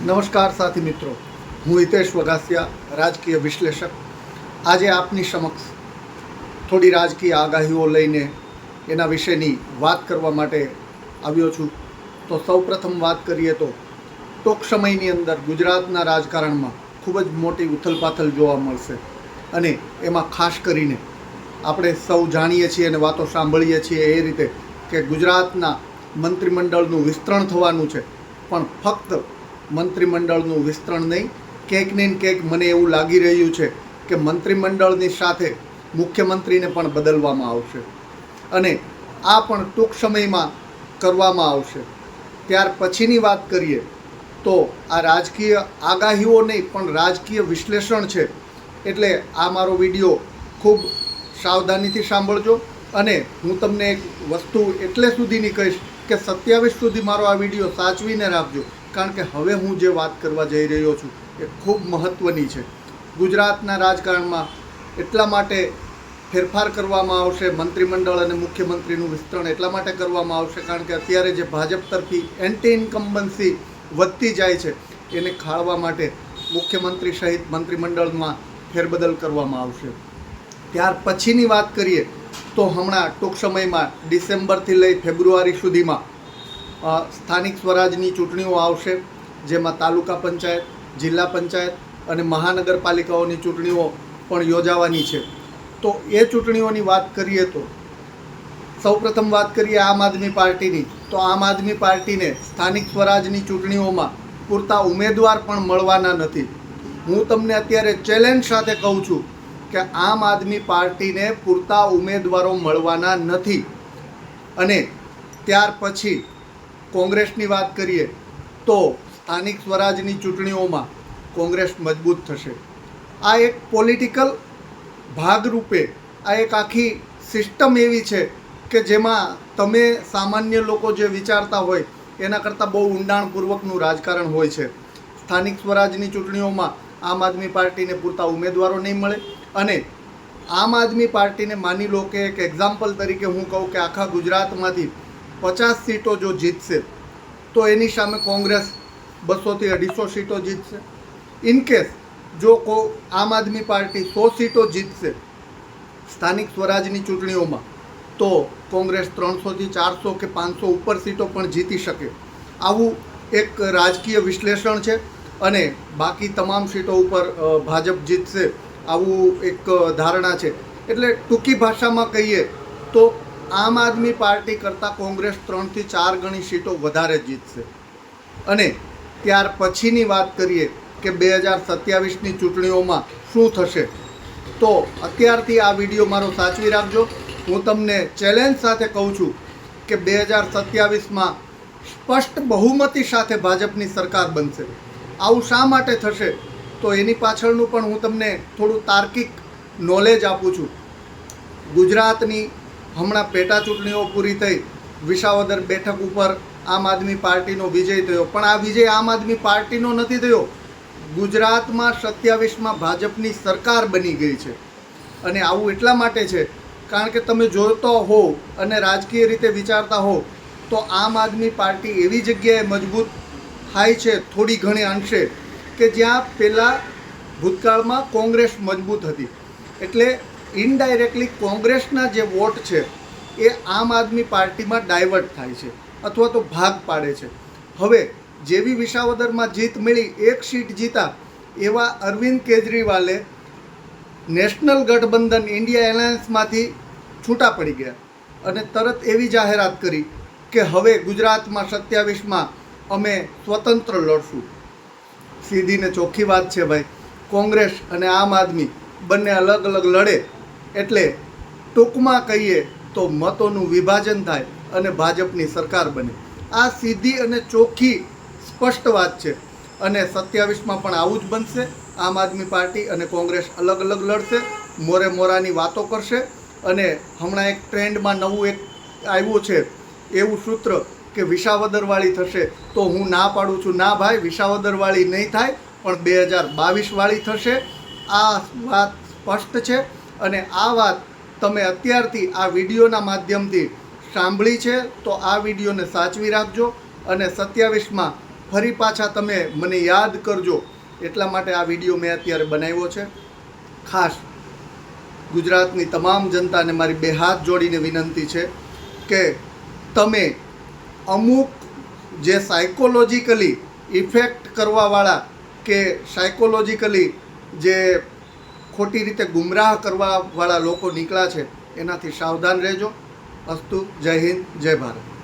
નમસ્કાર સાથી મિત્રો, હું હિતેશ વઘાસિયા, રાજકીય વિશ્લેષક. આજે આપની સમક્ષ થોડી રાજકીય આગાહીઓ લઈને એના વિશેની વાત કરવા માટે આવ્યો છું. તો સૌપ્રથમ વાત કરીએ તો ટૂંક સમયની અંદર ગુજરાતના રાજકારણમાં ખૂબ જ મોટી ઉથલપાથલ જોવા મળશે અને એમાં ખાસ કરીને આપણે સૌ જાણીએ છીએ અને વાતો સાંભળીએ છીએ એ રીતે કે ગુજરાતના મંત્રીમંડળનું વિસ્તરણ થવાનું છે. પણ ફક્ત મંત્રીમંડળનું વિસ્તરણ નહીં, ક્યાંક ને ક્યાંક મને એવું લાગી રહ્યું છે કે મંત્રીમંડળની સાથે મુખ્યમંત્રીને પણ બદલવામાં આવશે અને આ પણ ટૂંક સમયમાં કરવામાં આવશે. ત્યાર પછીની વાત કરીએ તો આ રાજકીય આગાહીઓ નહીં પણ રાજકીય વિશ્લેષણ છે. એટલે આ મારો વિડીયો ખૂબ સાવધાનીથી સાંભળજો અને હું તમને એક વસ્તુ એટલે સુધીની કહીશ કે 27 સુધી મારો આ વિડીયો સાચવીને રાખજો, કારણ કે હવે હું જે વાત કરવા જઈ રહ્યો છું એ ખૂબ મહત્ત્વની છે. ગુજરાતના રાજકારણમાં એટલા માટે ફેરફાર કરવામાં આવશે, મંત્રીમંડળ અને મુખ્યમંત્રીનું વિસ્તરણ એટલા માટે કરવામાં આવશે કારણ કે અત્યારે જે ભાજપ તરફી એન્ટી ઇન્કમ્બન્સી વધતી જાય છે એને ખાળવા માટે મુખ્યમંત્રી સહિત મંત્રીમંડળમાં ફેરબદલ કરવામાં આવશે. ત્યાર પછીની વાત કરીએ તો હમણાં ટૂંક સમયમાં ડિસેમ્બરથી લઈ ફેબ્રુઆરી સુધીમાં સ્થાનિક સ્વરાજની ચૂંટણીઓ આવશે, જેમાં તાલુકા પંચાયત, જિલ્લા પંચાયત અને મહાનગરપાલિકાઓની ચૂંટણીઓ પણ યોજાવાની છે. તો એ ચૂંટણીઓની વાત કરીએ તો સૌપ્રથમ વાત કરીએ આમ આદમી પાર્ટીની. તો આમ આદમી પાર્ટીને સ્થાનિક સ્વરાજની ચૂંટણીઓમાં પૂરતા ઉમેદવાર પણ મળવાના નથી. હું તમને અત્યારે ચેલેન્જ સાથે કહું છું કે આમ આદમી પાર્ટીને પૂરતા ઉમેદવારો મળવાના નથી. અને ત્યાર પછી કોંગ્રેસની વાત કરીએ તો સ્થાનિક સ્વરાજની ચૂંટણીઓમાં કોંગ્રેસ મજબૂત થશે. આ એક પોલિટિકલ ભાગરૂપે આ એક આખી સિસ્ટમ એવી છે કે જેમાં તમે સામાન્ય લોકો જે વિચારતા હોય એના કરતાં બહુ ઊંડાણપૂર્વકનું રાજકારણ હોય છે. સ્થાનિક સ્વરાજની ચૂંટણીઓમાં આમ આદમી પાર્ટીને પૂરતા ઉમેદવારો નહીં મળે અને આમ આદમી પાર્ટીને માની લો કે એક એક્ઝામ્પલ તરીકે હું કહું કે આખા ગુજરાતમાંથી 50 સીટો જો જીતશે તો એની સામે કોંગ્રેસ 200થી 250 સીટો જીતશે. ઇનકેસ જો આમ આદમી પાર્ટી 100 સીટો જીતશે સ્થાનિક સ્વરાજની ચૂંટણીઓમાં તો કોંગ્રેસ 300થી 400 કે 500 ઉપર સીટો પણ જીતી શકે. આવું એક રાજકીય વિશ્લેષણ છે અને બાકી તમામ સીટો ઉપર ભાજપ જીતશે આવું એક ધારણા છે. એટલે ટૂંકી ભાષામાં કહીએ તો આમ આદમી પાર્ટી કરતાં કોંગ્રેસ 3 થી 4 ગણી સીટો વધારે જીતશે. અને ત્યાર પછીની વાત કરીએ કે 2027ની ચૂંટણીઓમાં શું થશે તો અત્યારથી આ વિડીયો મારો સાચવી રાખજો. હું તમને ચેલેન્જ સાથે કહું છું કે 2027માં સ્પષ્ટ બહુમતી સાથે ભાજપની સરકાર બનશે. આવું શા માટે થશે તો એની પાછળનું પણ હું તમને થોડું તાર્કિક નોલેજ આપું છું. ગુજરાતની હમણાં પેટા ચૂંટણીઓ પૂરી થઈ, વિસાવદર બેઠક ઉપર આમ આદમી પાર્ટીનો વિજય થયો, પણ આ વિજય આમ આદમી પાર્ટીનો નથી થયો. ગુજરાતમાં 27માં ભાજપની સરકાર બની ગઈ છે. અને આવું એટલા માટે છે કારણ કે તમે જોતો હો અને રાજકીય રીતે વિચારતા હો તો આમ આદમી પાર્ટી એવી જગ્યાએ મજબૂત થાય છે થોડી ઘણી અંશે કે જ્યાં પહેલાં ભૂતકાળમાં કોંગ્રેસ મજબૂત હતી. એટલે ઇનડાયરેક્ટલી કોંગ્રેસના જે વોટ છે એ આમ આદમી પાર્ટીમાં ડાયવર્ટ થાય છે અથવા તો ભાગ પાડે છે. હવે જેવી વિસાવદરમાં જીત મળી, એક સીટ જીતા, એવા અરવિંદ કેજરીવાલે નેશનલ ગઠબંધન ઇન્ડિયા એલાયન્સમાંથી છૂટા પડી ગયા અને તરત એવી જાહેરાત કરી કે હવે ગુજરાતમાં 27માં અમે સ્વતંત્ર લડશું. સીધી ને ચોખ્ખી વાત છે ભાઈ, કોંગ્રેસ અને આમ આદમી બંને અલગ અલગ લડે એટલે ટૂંકમાં કહીએ તો મતોનું વિભાજન થાય અને ભાજપની સરકાર બને. આ સીધી અને ચોખ્ખી સ્પષ્ટ વાત છે અને 27માં પણ આવું જ બનશે. આમ આદમી પાર્ટી અને કોંગ્રેસ અલગ અલગ લડશે, મોરે મોરાની વાતો કરશે. અને હમણાં એક ટ્રેન્ડમાં નવું એક આવ્યું છે એવું સૂત્ર કે વિસાવદરવાળી થશે, તો હું ના પાડું છું. ના ભાઈ, વિસાવદરવાળી નહીં થાય પણ 2022વાળી થશે. આ વાત સ્પષ્ટ છે અને આ વાત તમે અત્યારથી આ વિડીયોના માધ્યમથી સાંભળી છે તો આ વિડીયોને સાચવી રાખજો અને 27માં ફરી પાછા તમે મને યાદ કરજો એટલા માટે આ વિડીયો મેં અત્યારે બનાવ્યો છે. ખાસ ગુજરાતની તમામ જનતાને મારી બે હાથ જોડીને વિનંતી છે કે તમે અમુક જે સાયકોલોજીકલી ઇફેક્ટ કરવાવાળા કે સાયકોલોજીકલી જે ખોટી રીતે ગુમરાહ કરવાવાળા લોકો નીકળ્યા છે એનાથી સાવધાન રહેજો. અસ્તુ. જય હિન્દ, જય ભારત.